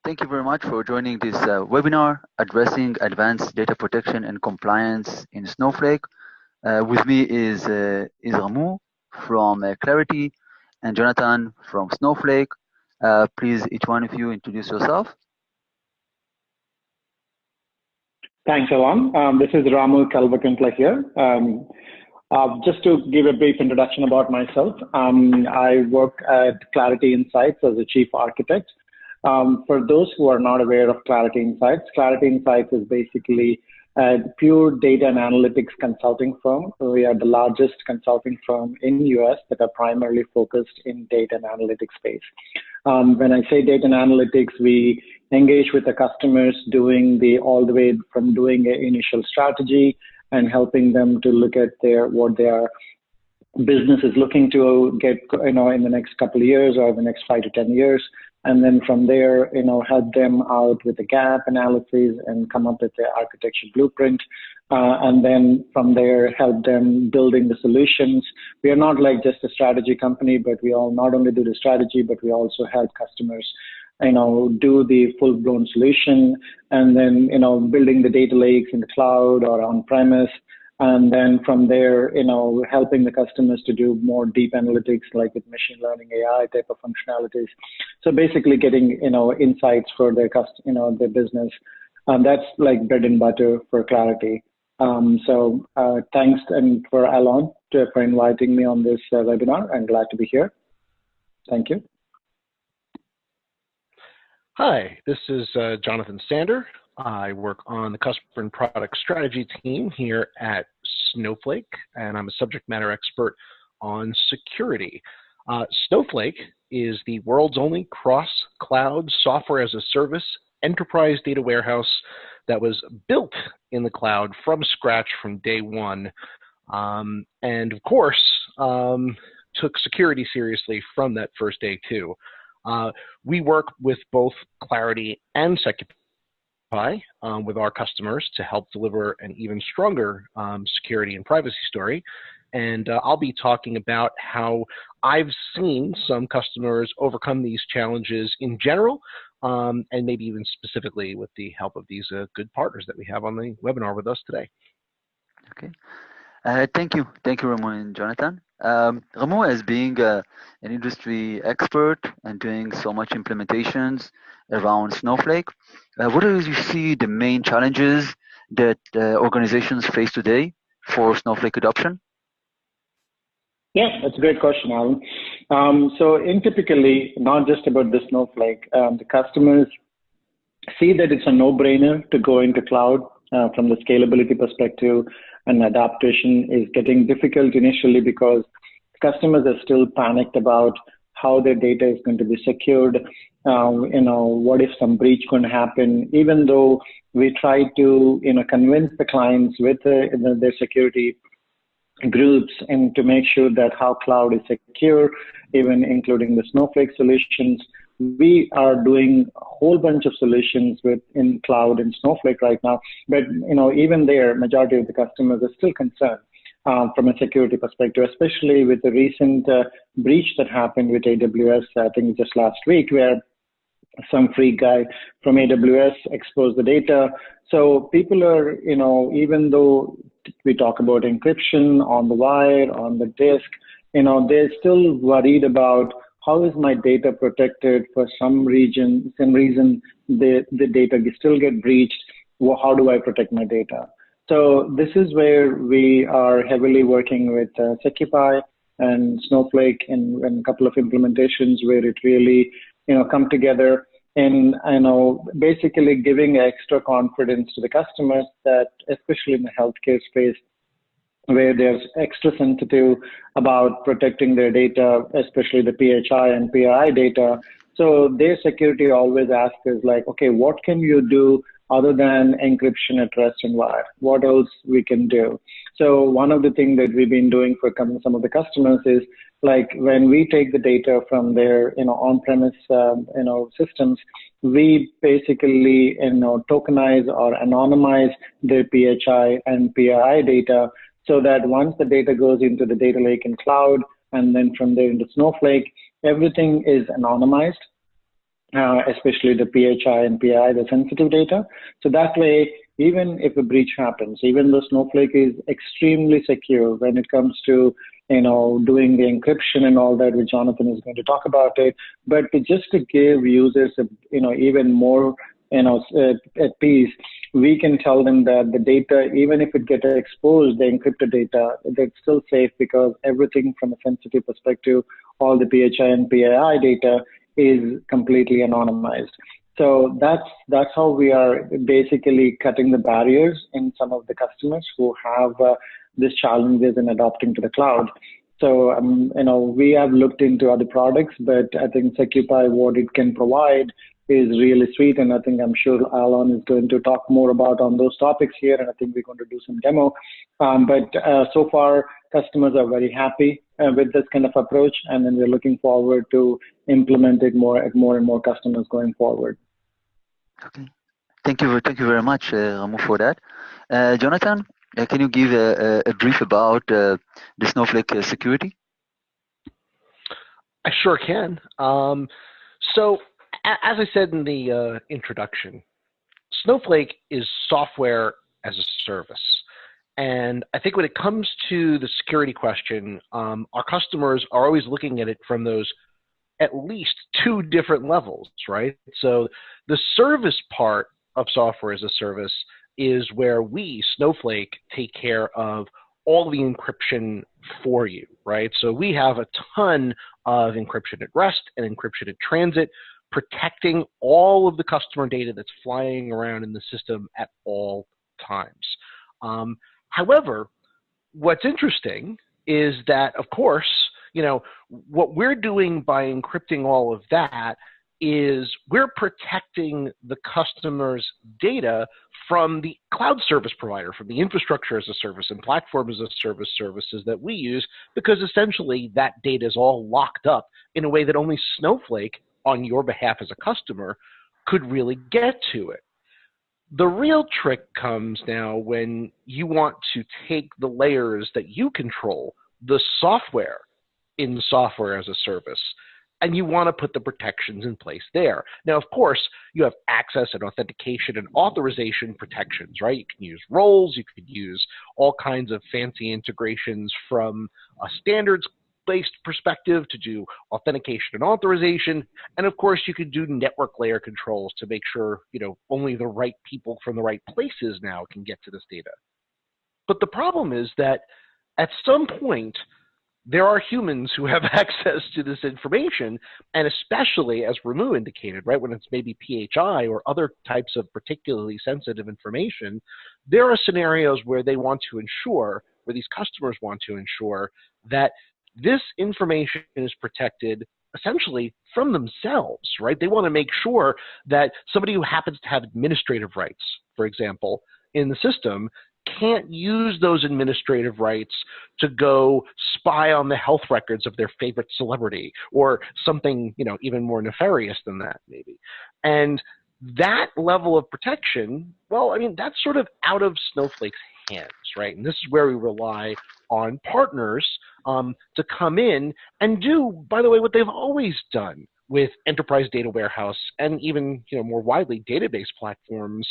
Thank you very much for joining this webinar addressing advanced data protection and compliance in Snowflake. With me is Ramu from Clarity and Jonathan from Snowflake. Please, each one of you, introduce yourself. Thanks, Alon. This is Ramu Kalvakantla here. Just to give a brief introduction about myself, I work at Clarity Insights as a chief architect. For those who are not aware of Clarity Insights is basically a pure data and analytics consulting firm. We are the largest consulting firm in the US that are primarily focused in data and analytics space. When I say data and analytics, we engage with the customers doing all the way from doing an initial strategy and helping them to look at what their business is looking to get, in the next couple of years or the next 5 to 10 years. And then from there, help them out with a gap analysis and come up with the architecture blueprint. And then from there, help them building the solutions. We are not like just a strategy company, but we all not only do the strategy, but we also help customers, do the full-blown solution. And then, building the data lakes in the cloud or on-premise. And then from there, helping the customers to do more deep analytics, like with machine learning, AI type of functionalities. So basically getting, insights for their their business. And that's like bread and butter for Clarity. Thanks and for Alon for inviting me on this webinar. I'm glad to be here. Thank you. Hi, this is Jonathan Sander. I work on the customer and product strategy team here at Snowflake, and I'm a subject matter expert on security. Snowflake is the world's only cross-cloud software as a service enterprise data warehouse that was built in the cloud from scratch from day one, and of course, took security seriously from that first day too. We work with both Clarity and SecuPi with our customers to help deliver an even stronger security and privacy story. And I'll be talking about how I've seen some customers overcome these challenges in general, and maybe even specifically with the help of these good partners that we have on the webinar with us today. Okay. Thank you, Ramu and Jonathan. Ramu, as being an industry expert and doing so much implementations around Snowflake, what do you see the main challenges that organizations face today for Snowflake adoption? Yeah, that's a great question, Alan. So typically, not just about the Snowflake, the customers see that it's a no-brainer to go into cloud from the scalability perspective, and adaptation is getting difficult initially because customers are still panicked about how their data is going to be secured. What if some breach going to happen? Even though we try to, convince the clients with their security groups and to make sure that how cloud is secure, even including the Snowflake solutions. We are doing a whole bunch of solutions in cloud and Snowflake right now, but even there, majority of the customers are still concerned from a security perspective, especially with the recent breach that happened with AWS. I think just last week, where some freak guy from AWS exposed the data. So people are, even though we talk about encryption on the wire, on the disk, they're still worried about how is my data protected for some reason the data still get breached. Well, how do I protect my data? So this is where we are heavily working with SecuPi and Snowflake in a couple of implementations where it really, come together and, basically giving extra confidence to the customers that, especially in the healthcare space, where they're extra sensitive about protecting their data, especially the PHI and PII data. So their security always asks is like, okay, what can you do other than encryption at rest and wire? What else we can do? So one of the things that we've been doing for some of the customers is like when we take the data from their on-premise systems, we basically tokenize or anonymize their PHI and PII data, so that once the data goes into the data lake in cloud and then from there into Snowflake, everything is anonymized. especially the PHI and PI, the sensitive data. So that way, even if a breach happens, even though Snowflake is extremely secure when it comes to doing the encryption and all that, which Jonathan is going to talk about it, but just to give users even more at peace, we can tell them that the data, even if it gets exposed, the encrypted data, that's still safe because everything from a sensitive perspective, all the PHI and PII data is completely anonymized. So that's how we are basically cutting the barriers in some of the customers who have these challenges in adopting to the cloud. So we have looked into other products, but I think SecuPi, what it can provide is really sweet, and I think I'm sure Alan is going to talk more about on those topics here, and I think we're going to do some demo. But so far, customers are very happy with this kind of approach, and then we're looking forward to implement it more and more customers going forward. Okay, thank you very much, Ramu, for that. Jonathan, can you give a brief about the Snowflake security? I sure can. So, as I said in the introduction, Snowflake is software as a service. And I think when it comes to the security question, our customers are always looking at it from those at least two different levels, right? So the service part of software as a service is where we, Snowflake, take care of all the encryption for you, right? So we have a ton of encryption at rest and encryption at transit, protecting all of the customer data that's flying around in the system at all times. However, what's interesting is that, of course, what we're doing by encrypting all of that is we're protecting the customer's data from the cloud service provider, from the infrastructure as a service and platform as a service services that we use, because essentially that data is all locked up in a way that only Snowflake, on your behalf as a customer, could really get to it. The real trick comes now when you want to take the layers that you control, the software in software as a service, and you want to put the protections in place there. Now, of course, you have access and authentication and authorization protections, right? You can use roles, you could use all kinds of fancy integrations from a standards-based perspective to do authentication and authorization. And of course, you could do network layer controls to make sure, only the right people from the right places now can get to this data. But the problem is that at some point, there are humans who have access to this information, and especially, as Ramu indicated, right, when it's maybe PHI or other types of particularly sensitive information, there are scenarios where they want to ensure, where these customers want to ensure, that this information is protected essentially from themselves, right? They want to make sure that somebody who happens to have administrative rights, for example, in the system can't use those administrative rights to go spy on the health records of their favorite celebrity or something, even more nefarious than that, maybe. And that level of protection, well, I mean, that's sort of out of Snowflake's hands, right? And this is where we rely on partners to come in and do, by the way, what they've always done with enterprise data warehouse and even, more widely database platforms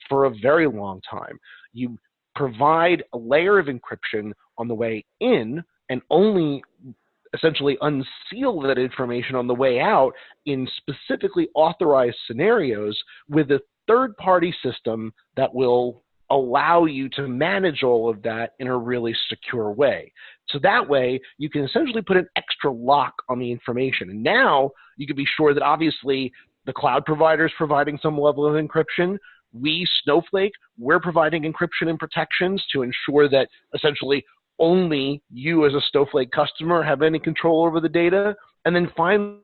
for a very long time. You provide a layer of encryption on the way in and only essentially unseal that information on the way out in specifically authorized scenarios with a third-party system that will allow you to manage all of that in a really secure way. So that way, you can essentially put an extra lock on the information. And now you can be sure that obviously the cloud provider is providing some level of encryption. We, Snowflake, we're providing encryption and protections to ensure that essentially only you as a Snowflake customer have any control over the data. And then finally,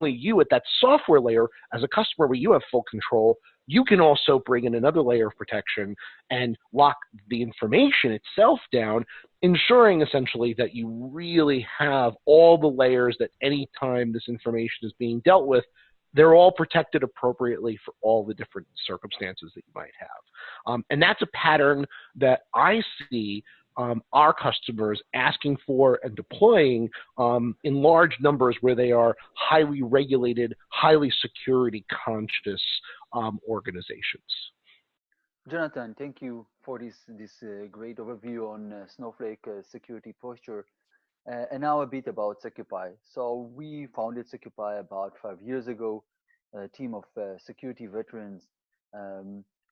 you at that software layer as a customer where you have full control, you can also bring in another layer of protection and lock the information itself down, ensuring essentially that you really have all the layers that any time this information is being dealt with, they're all protected appropriately for all the different circumstances that you might have. And that's a pattern that I see our customers asking for and deploying in large numbers where they are highly regulated, highly security conscious organizations. Jonathan, thank you for this great overview on Snowflake security posture. And now a bit about SecuPi. So we founded SecuPi about 5 years ago, a team of security veterans,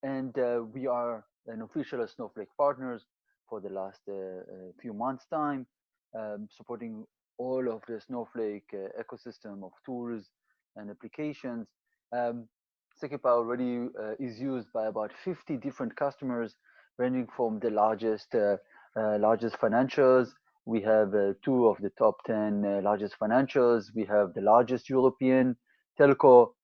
and we are an official Snowflake partners for the last few months' time, supporting all of the Snowflake ecosystem of tools and applications. Um, SecuPi already is used by about 50 different customers, ranging from the largest financials. We have two of the top 10 largest financials. We have the largest European telco.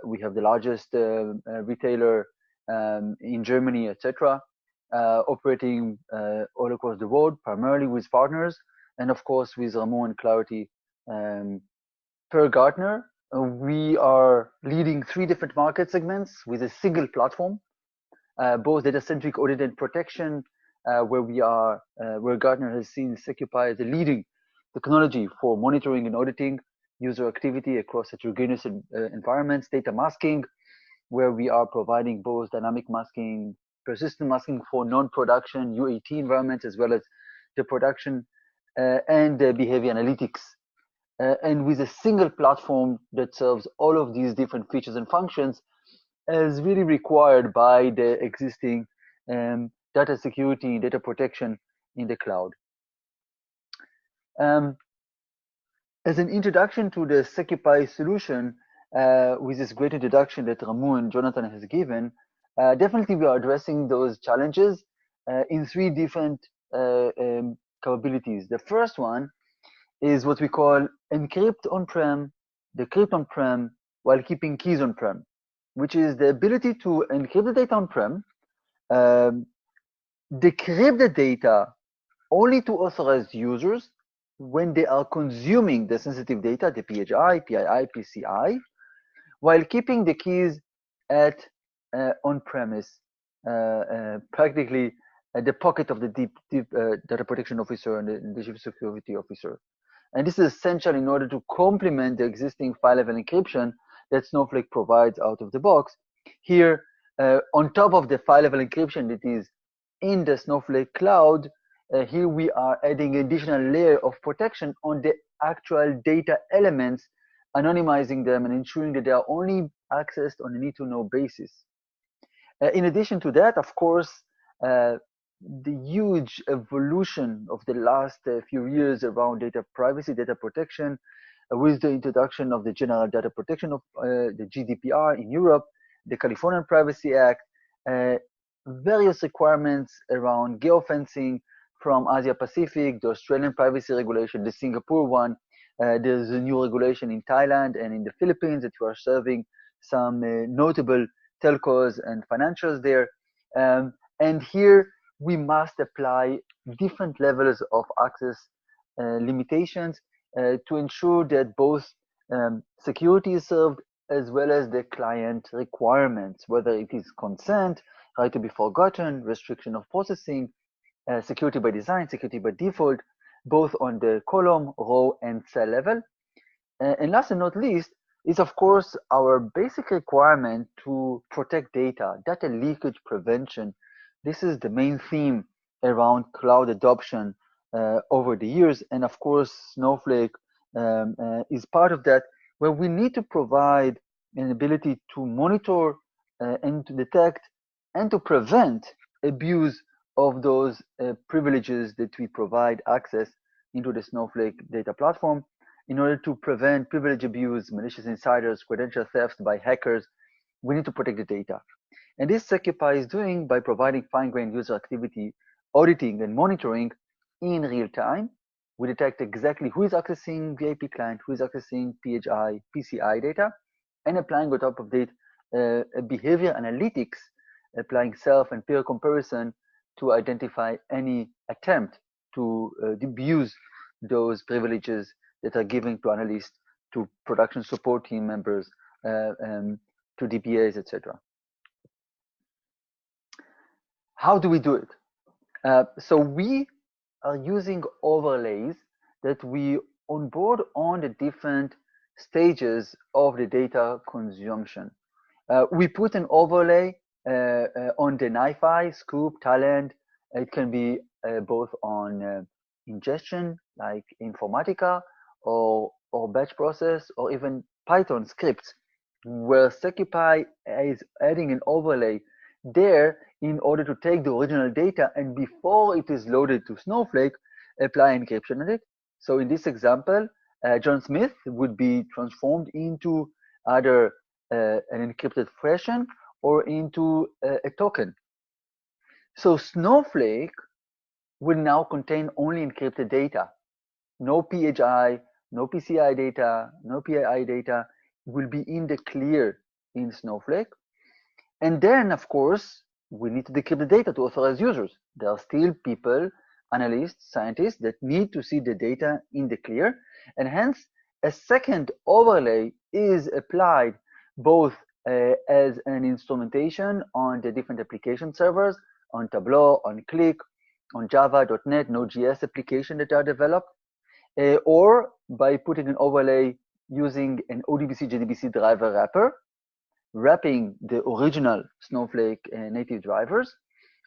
We have the largest retailer in Germany, etc. Operating all across the world, primarily with partners, and of course with Ramon and Clarity. Per Gartner, we are leading 3 different market segments with a single platform, both data-centric audit and protection, where Gartner has seen SecuPi as a leading technology for monitoring and auditing user activity across heterogeneous environments, data masking, where we are providing both dynamic masking, persistent masking for non-production UAT environments, as well as the production and behavior analytics. And with a single platform that serves all of these different features and functions as really required by the existing data security, data protection in the cloud. As an introduction to the SecuPi solution, with this great introduction that Ramu and Jonathan has given, definitely we are addressing those challenges in 3 different capabilities. The first one is what we call encrypt on-prem, decrypt on-prem, while keeping keys on-prem, which is the ability to encrypt the data on-prem, decrypt the data only to authorized users when they are consuming the sensitive data, the PHI, PII, PCI, while keeping the keys at on-premise, practically at the pocket of the deep data protection officer and the chief security officer. And this is essential in order to complement the existing file-level encryption that Snowflake provides out of the box. Here, on top of the file-level encryption that is in the Snowflake cloud, here we are adding an additional layer of protection on the actual data elements, anonymizing them and ensuring that they are only accessed on a need-to-know basis. In addition to that, of course, the huge evolution of the last few years around data privacy, data protection, with the introduction of the General Data Protection of the GDPR in Europe, the California Privacy Act, various requirements around geo-fencing from Asia Pacific, the Australian privacy regulation, the Singapore one. There's a new regulation in Thailand and in the Philippines that we are serving some notable telcos and financials there. And here we must apply different levels of access limitations to ensure that both security is served as well as the client requirements, whether it is consent, right to be forgotten, restriction of processing, security by design, security by default, both on the column, row, and cell level. And last and not least is, of course, our basic requirement to protect data leakage prevention. This is the main theme around cloud adoption over the years. And of course, Snowflake is part of that, where we need to provide an ability to monitor and to detect and to prevent abuse of those privileges that we provide access into the Snowflake data platform in order to prevent privilege abuse, malicious insiders, credential theft by hackers. We need to protect the data. And this SecuPi is doing by providing fine-grained user activity auditing and monitoring in real time. We detect exactly who is accessing VIP client, who is accessing PHI, PCI data, and applying on top of that behavior analytics, applying self and peer comparison to identify any attempt to abuse those privileges that are given to analysts, to production support team members, to DBAs, etc. How do we do it? So we are using overlays that we onboard on the different stages of the data consumption. We put an overlay on the NiFi, Scoop, Talent. It can be both on ingestion, like Informatica, or batch process, or even Python scripts, where SecuPi is adding an overlay there in order to take the original data and before it is loaded to Snowflake, apply encryption on it. So in this example, John Smith would be transformed into either an encrypted version or into a token. So Snowflake will now contain only encrypted data. No PHI, no PCI data, no PII data will be in the clear in Snowflake. And then, of course, we need to decrypt the data to authorize users. There are still people, analysts, scientists that need to see the data in the clear. And hence, a second overlay is applied both as an instrumentation on the different application servers, on Tableau, on Click, on Java, .NET, Node.js application that are developed, or by putting an overlay using an ODBC JDBC driver wrapper, wrapping the original Snowflake native drivers,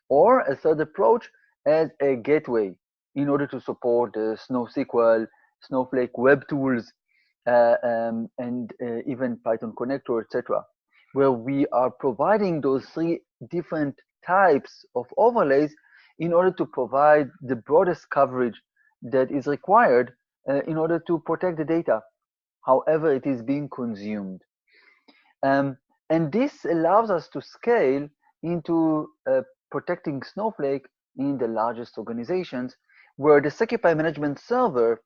or a third approach as a gateway in order to support the SnowSQL, Snowflake web tools, and even Python connector, etc., where we are providing those three different types of overlays in order to provide the broadest coverage that is required in order to protect the data, however it is being consumed. And this allows us to scale into protecting Snowflake in the largest organizations, where the SecuPi management server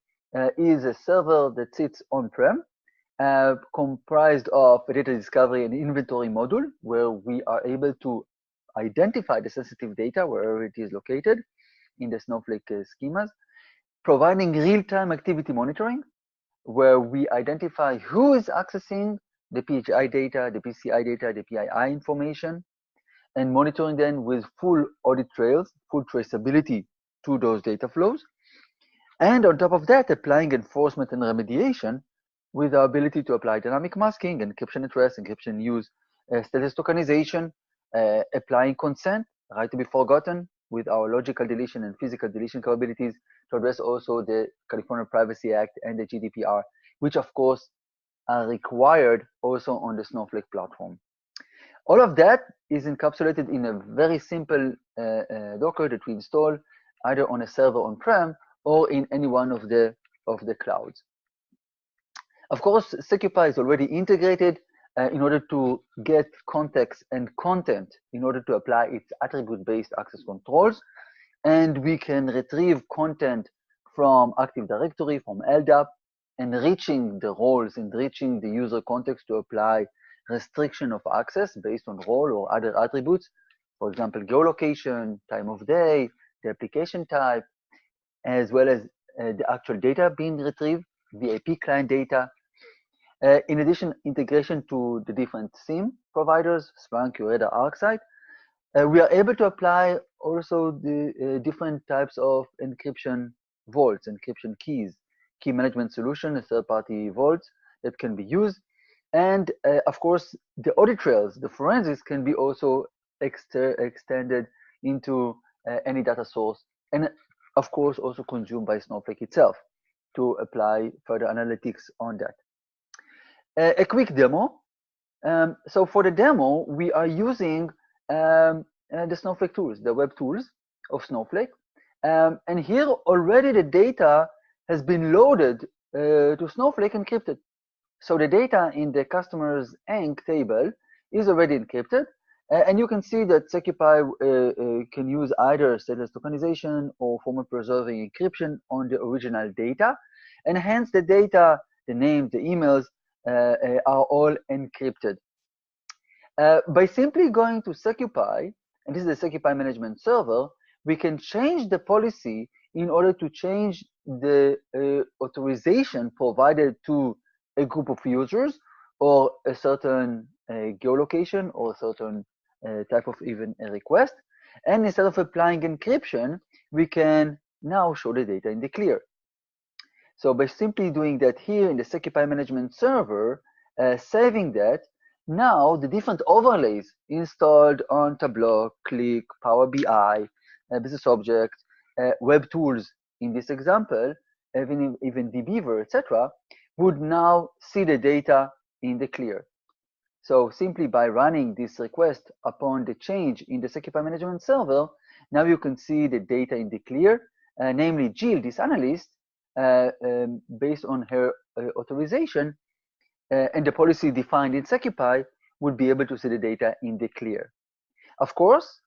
is a server that sits on-prem, comprised of a data discovery and inventory module, where we are able to identify the sensitive data wherever it is located in the Snowflake schemas, providing real-time activity monitoring, where we identify who is accessing the PHI data, the PCI data, the PII information, and monitoring them with full audit trails, full traceability to those data flows. And on top of that, applying enforcement and remediation with our ability to apply dynamic masking, encryption at rest, encryption use, status tokenization, applying consent, right to be forgotten, with our logical deletion and physical deletion capabilities to address also the California Privacy Act and the GDPR, which of course are required also on the Snowflake platform. All of that is encapsulated in a very simple Docker that we install either on a server on-prem or in any one of the clouds. Of course, SecuPi is already integrated in order to get context and content in order to apply its attribute-based access controls. And we can retrieve content from Active Directory, from LDAP, enriching the roles, enriching the user context to apply restriction of access based on role or other attributes. For example, geolocation, time of day, the application type, as well as the actual data being retrieved, VIP client data. In addition, integration to the different SIEM providers, Splunk, Ureda, ArcSight. We are able to apply also the different types of encryption vaults, encryption keys, key management solution, third-party vaults that can be used. And of course, the audit trails, the forensics can be also extended into any data source. And of course, also consumed by Snowflake itself to apply further analytics on that. A quick demo. So for the demo, we are using the Snowflake tools, the web tools of Snowflake. And here already the data has been loaded to Snowflake encrypted. So the data in the customer's ENC table is already encrypted. And you can see that SecuPi can use either stateless tokenization or formal preserving encryption on the original data. And hence the data, the names, the emails are all encrypted. By simply going to SecuPi, and this is the SecuPi management server, we can change the policy in order to change the authorization provided to a group of users or a certain geolocation or a certain type of even a request. And instead of applying encryption, we can now show the data in the clear. So by simply doing that here in the SecuPi management server, saving that, now the different overlays installed on Tableau, Click, Power BI, Business Objects, web tools in this example, even dbeaver, etc., would now see the data in the clear. So simply by running this request upon the change in the SecuPi management server, now you can see the data in the clear, namely Jill, this analyst, based on her authorization and the policy defined in SecuPi, would be able to see the data in the clear. Of course,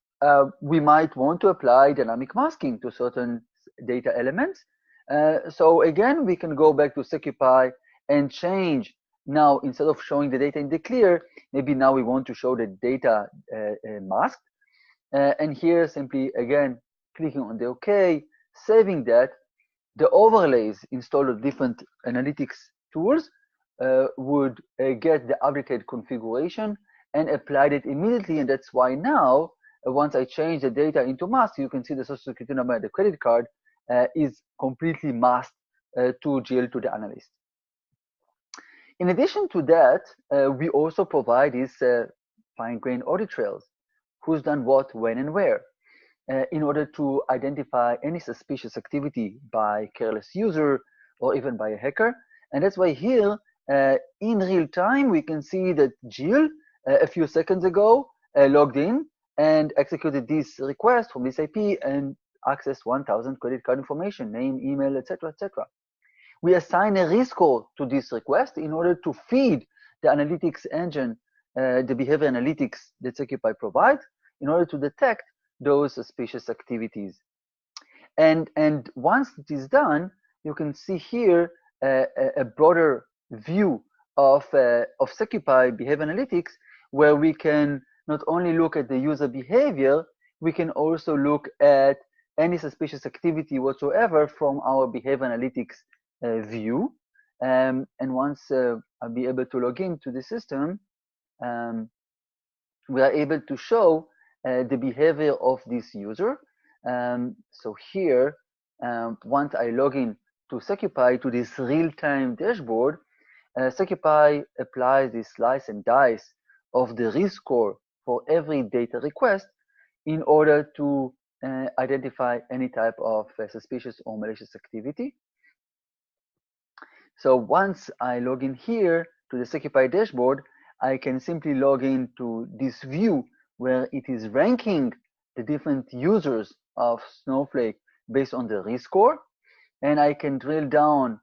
we might want to apply dynamic masking to certain data elements. So again, we can go back to SecuPi and change. Now, instead of showing the data in the clear, maybe now we want to show the data masked. And here, simply, again, clicking on the OK, saving that. The overlays installed with different analytics tools would get the updated configuration and applied it immediately. And that's why now, once I change the data into mask, you can see the social security number and the credit card is completely masked to GL to the analyst. In addition to that, we also provide these fine-grained audit trails. Who's done what, when, and where, in order to identify any suspicious activity by careless user or even by a hacker. And that's why here, in real time, we can see that Jill, a few seconds ago, logged in and executed this request from this IP and accessed 1,000 credit card information, name, email, etc., etc. We assign a risk score to this request in order to feed the analytics engine, the behavior analytics that SecuPi provides, in order to detect those suspicious activities. And once it is done, you can see here a broader view of SecuPi behavior analytics, where we can not only look at the user behavior, we can also look at any suspicious activity whatsoever from our behavior analytics view. And once I'll be able to log into the system, we are able to show the behavior of this user. So here, once I log in to SecuPi, to this real-time dashboard, SecuPi applies this slice and dice of the risk score for every data request in order to identify any type of suspicious or malicious activity. So once I log in here to the SecuPi dashboard, I can simply log into this view where it is ranking the different users of Snowflake based on the risk score. And I can drill down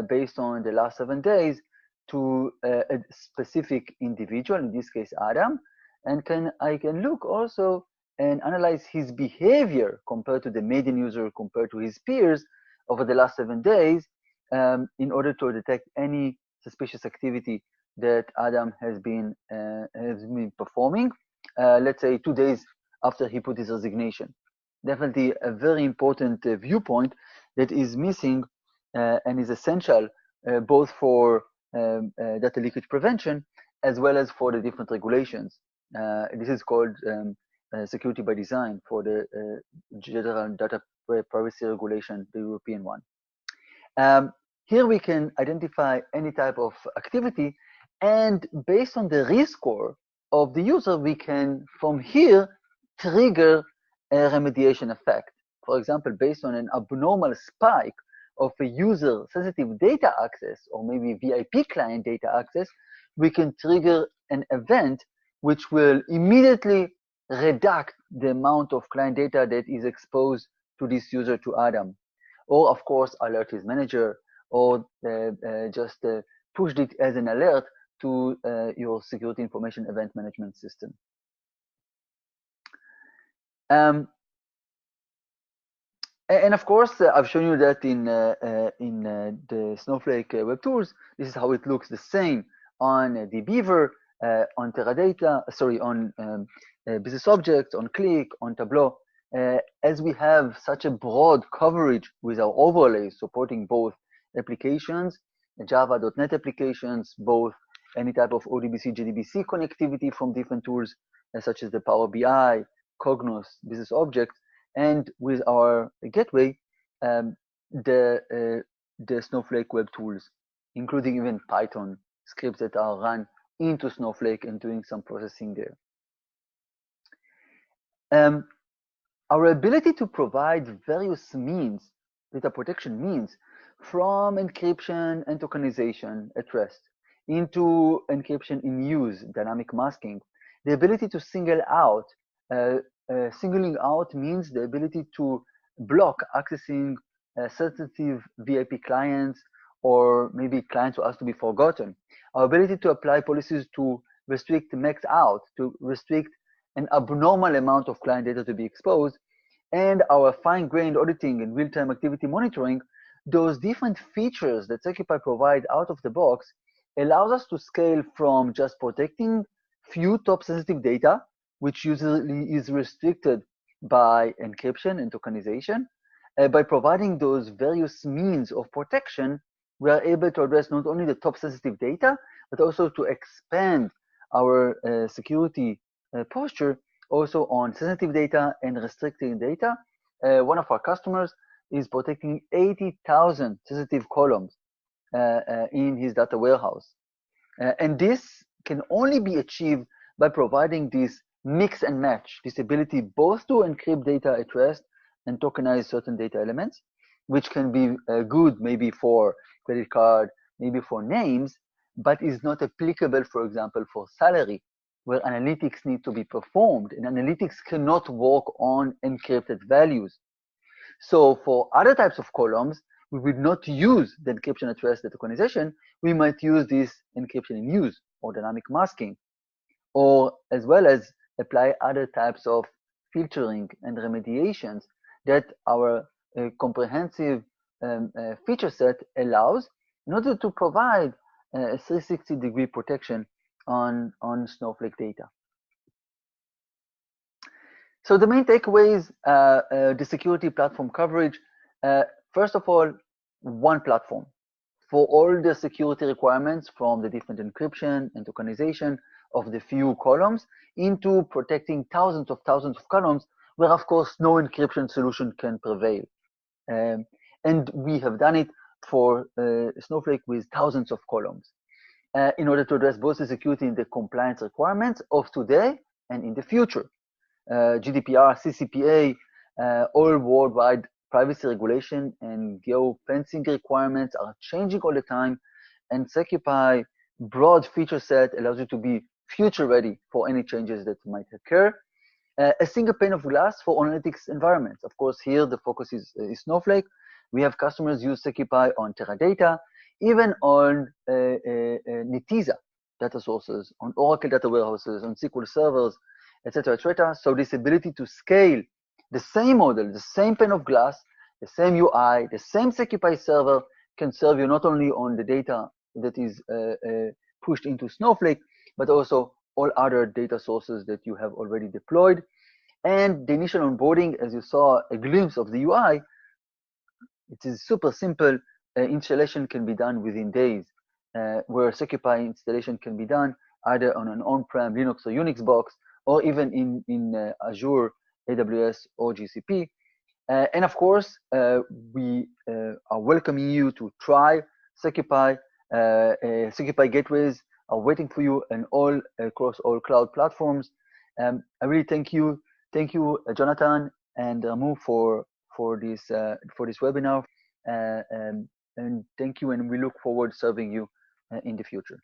based on the last 7 days to a specific individual, in this case, Adam. And I can look also and analyze his behavior compared to the median user, compared to his peers over the last 7 days, in order to detect any suspicious activity that Adam has been performing, let's say 2 days after he put his resignation. Definitely a very important viewpoint that is missing and is essential both for data leakage prevention as well as for the different regulations. This is called security by design for the general data privacy regulation, the European one. Here we can identify any type of activity, and based on the risk score of the user, we can, from here, trigger a remediation effect. For example, based on an abnormal spike of a user-sensitive data access, or maybe VIP client data access, we can trigger an event which will immediately reduce the amount of client data that is exposed to this user, to Adam. Or, of course, alert his manager, or just pushed it as an alert to your security information event management system. And of course, I've shown you that in the Snowflake web tools. This is how it looks the same on dbeaver, on Teradata, sorry, on Business Objects, on Click, on Tableau. As we have such a broad coverage with our overlays supporting both applications, Java.NET applications, both any type of ODBC, JDBC connectivity from different tools, such as the Power BI, Cognos business objects, and with our gateway, the Snowflake web tools, including even Python scripts that are run into Snowflake and doing some processing there. Our ability to provide various means, data protection means, from encryption and tokenization at rest into encryption in use, dynamic masking, the ability to single out, singling out means the ability to block accessing sensitive VIP clients or maybe clients who ask to be forgotten. Our ability to apply policies to restrict max out, to restrict an abnormal amount of client data to be exposed, and our fine-grained auditing and real-time activity monitoring, those different features that SecuPi provide out of the box allows us to scale from just protecting few top sensitive data, which usually is restricted by encryption and tokenization. By providing those various means of protection, we are able to address not only the top sensitive data, but also to expand our security posture also on sensitive data and restricting data. One of our customers is protecting 80,000 sensitive columns in his data warehouse. And this can only be achieved by providing this mix and match, this ability both to encrypt data at rest and tokenize certain data elements, which can be good maybe for credit card, maybe for names, but is not applicable, for example, for salary, where analytics need to be performed, and analytics cannot work on encrypted values. So for other types of columns, we would not use the encryption at rest, the tokenization. We might use this encryption in use or dynamic masking, or as well as apply other types of filtering and remediations that our comprehensive feature set allows in order to provide a 360-degree protection on Snowflake data. So the main takeaways, the security platform coverage, first of all, one platform for all the security requirements from the different encryption and tokenization of the few columns into protecting thousands of columns where, of course, no encryption solution can prevail. And we have done it for Snowflake with thousands of columns in order to address both the security and the compliance requirements of today and in the future. GDPR, CCPA, all worldwide privacy regulation and geo-fencing requirements are changing all the time, and SecuPi broad feature set allows you to be future ready for any changes that might occur. A single pane of glass for analytics environments. Of course, here the focus is Snowflake. We have customers use SecuPi on Teradata, even on Netezza data sources, on Oracle data warehouses, on SQL servers, etc., etc. So this ability to scale the same model, the same pane of glass, the same UI, the same SecuPi server can serve you not only on the data that is pushed into Snowflake, but also all other data sources that you have already deployed. And the initial onboarding, as you saw a glimpse of the UI, it is super simple. Installation can be done within days, where SecuPi installation can be done either on an on-prem Linux or Unix box, or even in Azure, AWS, or GCP. And of course, we are welcoming you to try SecuPi. SecuPi gateways are waiting for you and all across all cloud platforms. I really thank you, Jonathan and Ramu for this webinar, and thank you, and we look forward to serving you in the future.